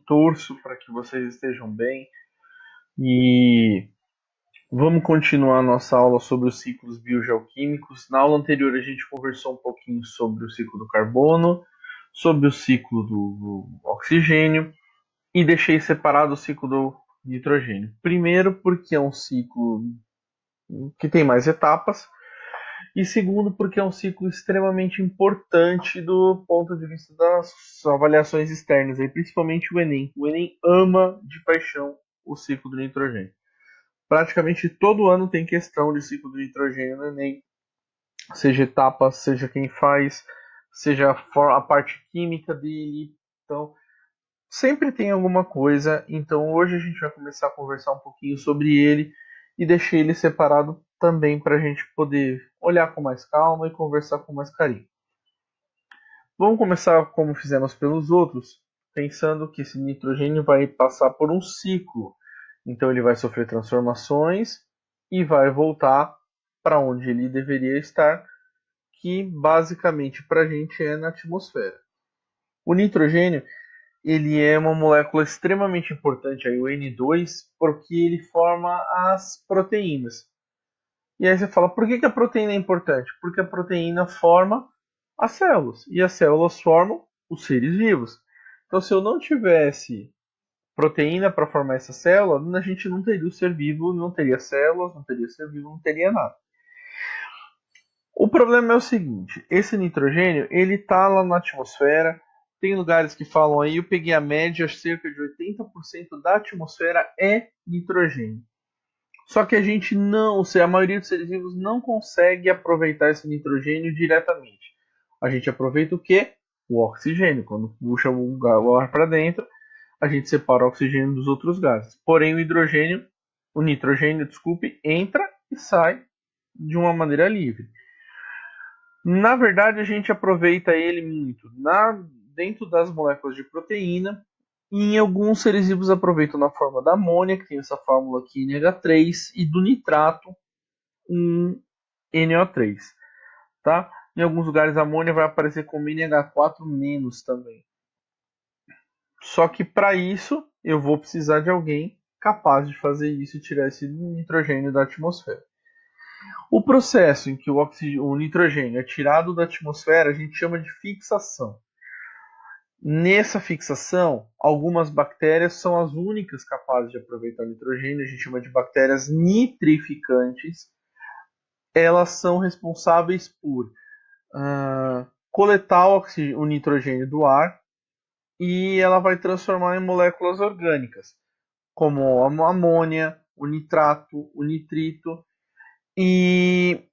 Torço para que vocês estejam bem e vamos continuar nossa aula sobre os ciclos biogeoquímicos. Na aula anterior a gente conversou um pouquinho sobre o ciclo do carbono, sobre o ciclo do oxigênio e deixei separado o ciclo do nitrogênio. Primeiro porque é um ciclo que tem mais etapas e segundo porque é um ciclo extremamente importante do ponto de vista das avaliações externas, aí, principalmente o Enem. O Enem ama de paixão o ciclo do nitrogênio. Praticamente todo ano tem questão de ciclo do nitrogênio no Enem, seja etapa, seja quem faz, seja a parte química dele. Então, sempre tem alguma coisa. Então, hoje a gente vai começar a conversar um pouquinho sobre ele e deixei ele separado também para a gente poder olhar com mais calma e conversar com mais carinho. Vamos começar como fizemos pelos outros, pensando que esse nitrogênio vai passar por um ciclo. Então ele vai sofrer transformações e vai voltar para onde ele deveria estar, que basicamente para a gente é na atmosfera. O nitrogênio ele é uma molécula extremamente importante, aí, o N2, porque ele forma as proteínas. E aí você fala, por que a proteína é importante? Porque a proteína forma as células. E as células formam os seres vivos. Então, se eu não tivesse proteína para formar essa célula, a gente não teria o ser vivo, não teria células, não teria ser vivo, não teria nada. O problema é o seguinte, esse nitrogênio, ele está lá na atmosfera, tem lugares que falam aí, eu peguei a média, cerca de 80% da atmosfera é nitrogênio. Só que a gente não, a maioria dos seres vivos não consegue aproveitar esse nitrogênio diretamente. A gente aproveita o quê? O oxigênio. Quando puxa o ar para dentro, a gente separa o oxigênio dos outros gases. Porém, o nitrogênio, desculpe, entra e sai de uma maneira livre. Na verdade, a gente aproveita ele muito dentro das moléculas de proteína e em alguns seres vivos aproveitam na forma da amônia, que tem essa fórmula aqui NH3, e do nitrato, um NO3. Tá? Em alguns lugares a amônia vai aparecer como NH4- também. Só que para isso eu vou precisar de alguém capaz de fazer isso e tirar esse nitrogênio da atmosfera. O processo em que o nitrogênio é tirado da atmosfera a gente chama de fixação. Nessa fixação, algumas bactérias são as únicas capazes de aproveitar o nitrogênio, a gente chama de bactérias nitrificantes. Elas são responsáveis por coletar o nitrogênio do ar e ela vai transformar em moléculas orgânicas, como a amônia, o nitrato, o nitrito. E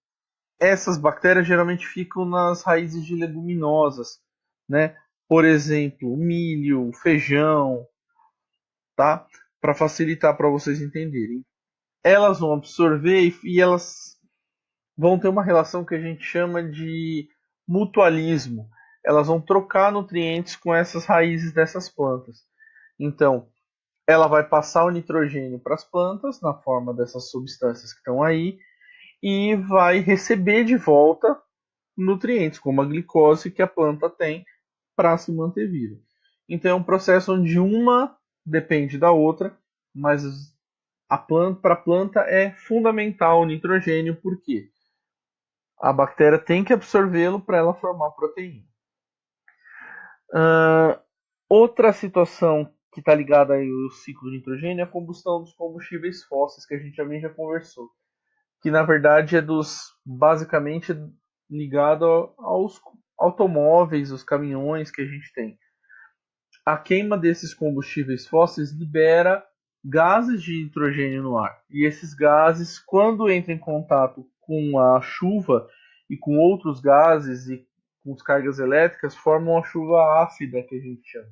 essas bactérias geralmente ficam nas raízes de leguminosas, né? Por exemplo, o milho, o feijão, tá? Para facilitar para vocês entenderem. Elas vão absorver e elas vão ter uma relação que a gente chama de mutualismo. Elas vão trocar nutrientes com essas raízes dessas plantas. Então, ela vai passar o nitrogênio para as plantas na forma dessas substâncias que estão aí e vai receber de volta nutrientes, como a glicose que a planta tem para se manter viva. Então é um processo onde uma depende da outra, mas para a planta é fundamental o nitrogênio, porque a bactéria tem que absorvê-lo para ela formar proteína. Outra situação que está ligada aí ao ciclo do nitrogênio é a combustão dos combustíveis fósseis, que a gente também já conversou, que na verdade é basicamente ligado aos automóveis, os caminhões que a gente tem. A queima desses combustíveis fósseis libera gases de nitrogênio no ar. E esses gases, quando entram em contato com a chuva e com outros gases e com cargas elétricas, formam a chuva ácida que a gente chama.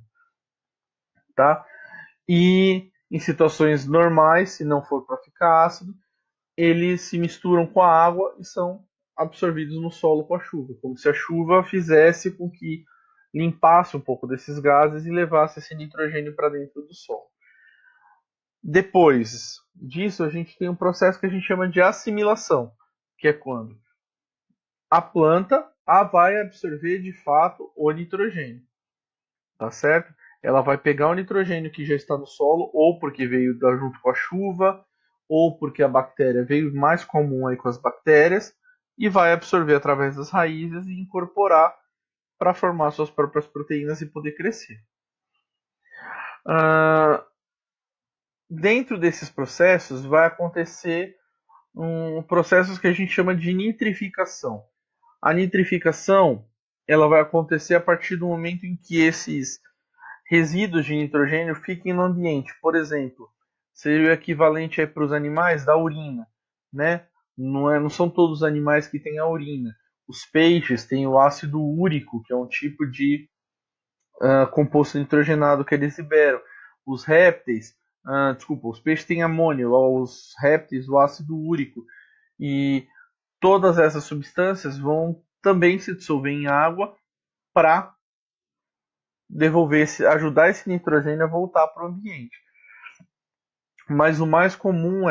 Tá? E em situações normais, se não for para ficar ácido, eles se misturam com a água e são absorvidos no solo com a chuva, como se a chuva fizesse com que limpasse um pouco desses gases e levasse esse nitrogênio para dentro do solo. Depois disso, a gente tem um processo que a gente chama de assimilação, que é quando a planta vai absorver de fato o nitrogênio, tá certo? Ela vai pegar o nitrogênio que já está no solo, ou porque veio junto com a chuva, ou porque a bactéria veio mais comum aí com as bactérias, e vai absorver através das raízes e incorporar para formar suas próprias proteínas e poder crescer. Dentro desses processos vai acontecer processos que a gente chama de nitrificação. A nitrificação ela vai acontecer a partir do momento em que esses resíduos de nitrogênio fiquem no ambiente. Por exemplo, seria o equivalente para os animais da urina, né? Não são todos os animais que têm a urina. Os peixes têm o ácido úrico, que é um tipo de composto nitrogenado que eles liberam. Os répteis, os peixes têm amônio, os répteis o ácido úrico. E todas essas substâncias vão também se dissolver em água para ajudar esse nitrogênio a voltar para o ambiente. Mas o mais comum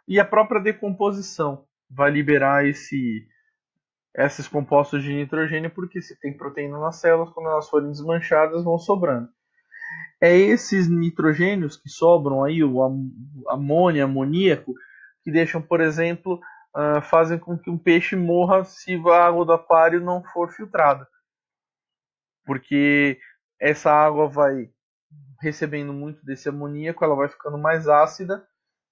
e a própria decomposição vai liberar esses compostos de nitrogênio, porque se tem proteína nas células, quando elas forem desmanchadas, vão sobrando. É esses nitrogênios que sobram aí, o amônio, amoníaco, que deixam, por exemplo, fazem com que um peixe morra se a água do aquário não for filtrada. Porque essa água vai recebendo muito desse amoníaco, ela vai ficando mais ácida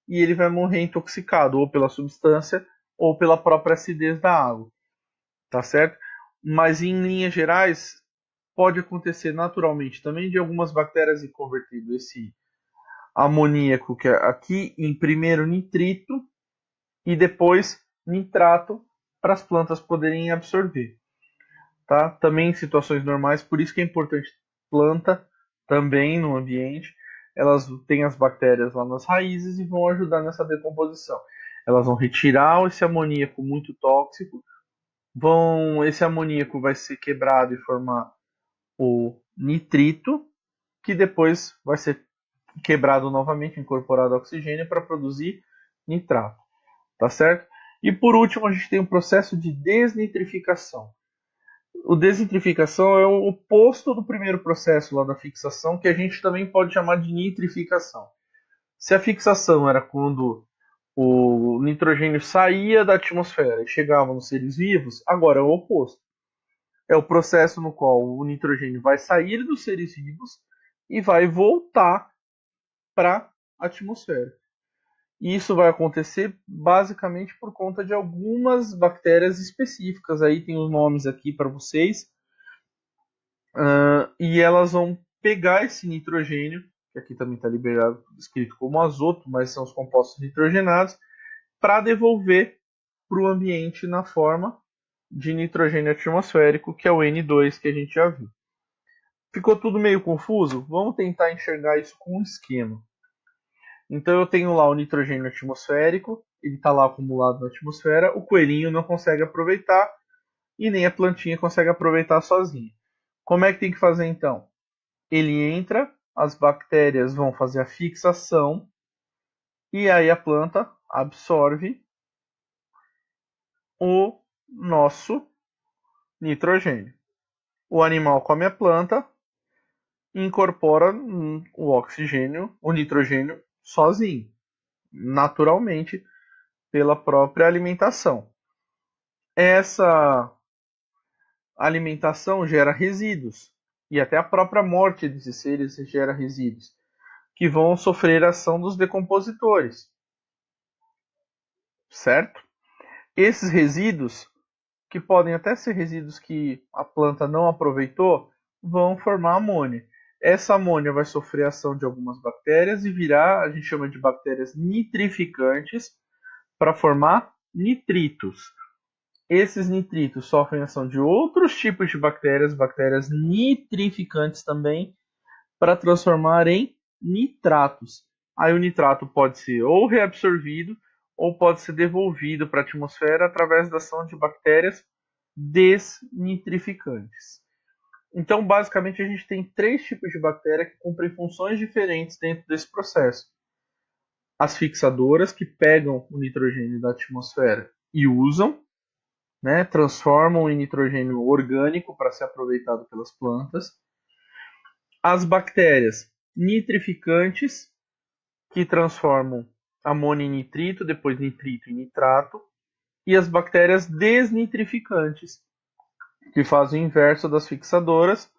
e ele vai morrer intoxicado, ou pela substância, ou pela própria acidez da água. Tá certo? Mas em linhas gerais, pode acontecer naturalmente também de algumas bactérias ir convertendo esse amoníaco que é aqui em primeiro nitrito e depois nitrato para as plantas poderem absorver. Tá? Também em situações normais, por isso que é importante planta também no ambiente. Elas têm as bactérias lá nas raízes e vão ajudar nessa decomposição. Elas vão retirar esse amoníaco muito tóxico, esse amoníaco vai ser quebrado e formar o nitrito, que depois vai ser quebrado novamente, incorporado ao oxigênio para produzir nitrato, tá certo? E por último a gente tem o processo de desnitrificação. O desnitrificação é o oposto do primeiro processo lá da fixação, que a gente também pode chamar de nitrificação. Se a fixação era quando o nitrogênio saía da atmosfera e chegava nos seres vivos, agora é o oposto. É o processo no qual o nitrogênio vai sair dos seres vivos e vai voltar para a atmosfera. E isso vai acontecer basicamente por conta de algumas bactérias específicas. Aí tem os nomes aqui para vocês. E elas vão pegar esse nitrogênio, que aqui também está liberado, escrito como azoto, mas são os compostos nitrogenados, para devolver para o ambiente na forma de nitrogênio atmosférico, que é o N2 que a gente já viu. Ficou tudo meio confuso? Vamos tentar enxergar isso com um esquema. Então eu tenho lá o nitrogênio atmosférico, ele está lá acumulado na atmosfera, o coelhinho não consegue aproveitar e nem a plantinha consegue aproveitar sozinha. Como é que tem que fazer então? Ele entra, as bactérias vão fazer a fixação e aí a planta absorve o nosso nitrogênio. O animal come a planta e incorpora o oxigênio, o nitrogênio sozinho, naturalmente, pela própria alimentação. Essa alimentação gera resíduos e até a própria morte desses seres gera resíduos que vão sofrer a ação dos decompositores, certo? Esses resíduos, que podem até ser resíduos que a planta não aproveitou, vão formar amônia. Essa amônia vai sofrer a ação de algumas bactérias e virar, a gente chama de bactérias nitrificantes, para formar nitritos. Esses nitritos sofrem a ação de outros tipos de bactérias, bactérias nitrificantes também, para transformar em nitratos. Aí o nitrato pode ser ou reabsorvido ou pode ser devolvido para a atmosfera através da ação de bactérias desnitrificantes. Então, basicamente, a gente tem 3 tipos de bactéria que cumprem funções diferentes dentro desse processo. As fixadoras, que pegam o nitrogênio da atmosfera e usam, né, transformam em nitrogênio orgânico para ser aproveitado pelas plantas. as bactérias nitrificantes, que transformam amônio em nitrito, depois nitrito em nitrato, e as bactérias desnitrificantes, que fazem o inverso das fixadoras,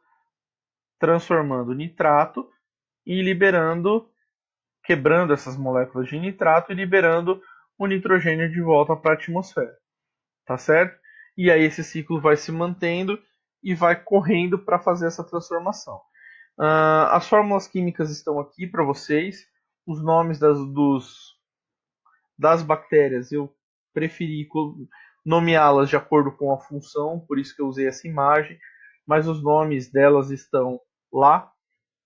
transformando nitrato e liberando, quebrando essas moléculas de nitrato e liberando o nitrogênio de volta para a atmosfera. Tá certo? E aí esse ciclo vai se mantendo e vai correndo para fazer essa transformação. As fórmulas químicas estão aqui para vocês. Os nomes das bactérias eu preferi nomeá-las de acordo com a função, por isso que eu usei essa imagem, mas os nomes delas estão lá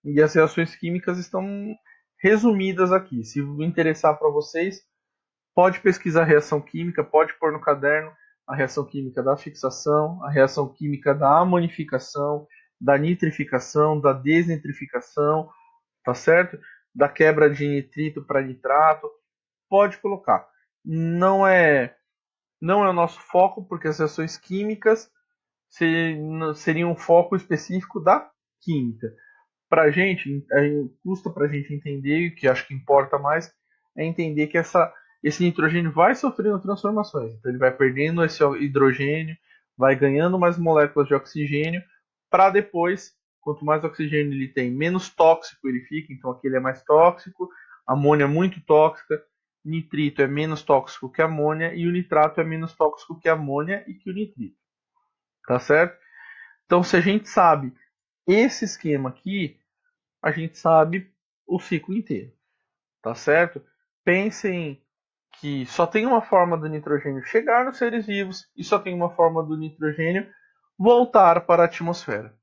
e as reações químicas estão resumidas aqui. Se interessar para vocês, pode pesquisar a reação química, pode pôr no caderno a reação química da fixação, a reação química da amonificação, da nitrificação, da desnitrificação, tá certo? Da quebra de nitrito para nitrato, pode colocar. Não é o nosso foco, porque as reações químicas seriam um foco específico da química. Para a gente, custa para a gente entender, o que acho que importa mais, é entender que esse nitrogênio vai sofrendo transformações. Então ele vai perdendo esse hidrogênio, vai ganhando mais moléculas de oxigênio, para depois, quanto mais oxigênio ele tem, menos tóxico ele fica. Então aqui ele é mais tóxico, amônia é muito tóxica, nitrito é menos tóxico que a amônia e o nitrato é menos tóxico que a amônia e que o nitrito. Tá certo? Então se a gente sabe esse esquema aqui, a gente sabe o ciclo inteiro. Tá certo? Pensem que só tem uma forma do nitrogênio chegar nos seres vivos e só tem uma forma do nitrogênio voltar para a atmosfera.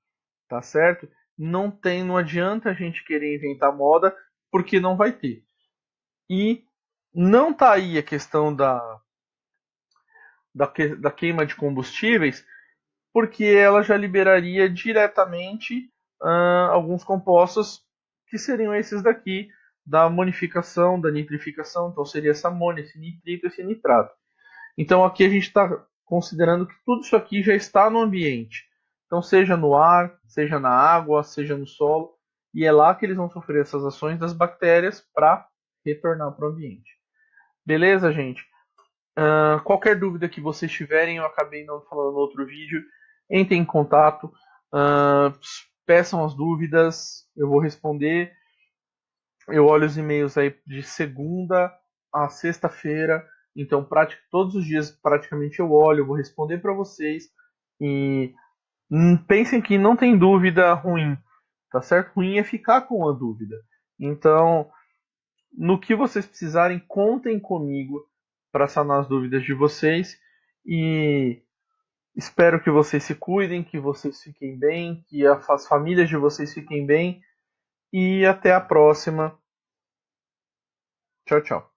Tá certo? Não adianta a gente querer inventar moda, porque não vai ter. E não tá aí a questão da queima de combustíveis, porque ela já liberaria diretamente alguns compostos que seriam esses daqui, da amonificação, da nitrificação. Então seria essa amônia, esse nitrito, esse nitrato. Então aqui a gente está considerando que tudo isso aqui já está no ambiente. Então seja no ar, seja na água, seja no solo, e é lá que eles vão sofrer essas ações das bactérias para retornar para o ambiente. Beleza, gente? Qualquer dúvida que vocês tiverem, eu acabei não falando no outro vídeo, entrem em contato, peçam as dúvidas, eu vou responder. Eu olho os e-mails aí de segunda a sexta-feira, então todos os dias praticamente eu olho, eu vou responder para vocês. E pensem que não tem dúvida ruim, tá certo? Ruim é ficar com a dúvida. Então, no que vocês precisarem, contem comigo para sanar as dúvidas de vocês. E espero que vocês se cuidem, que vocês fiquem bem, que as famílias de vocês fiquem bem. E até a próxima. Tchau, tchau.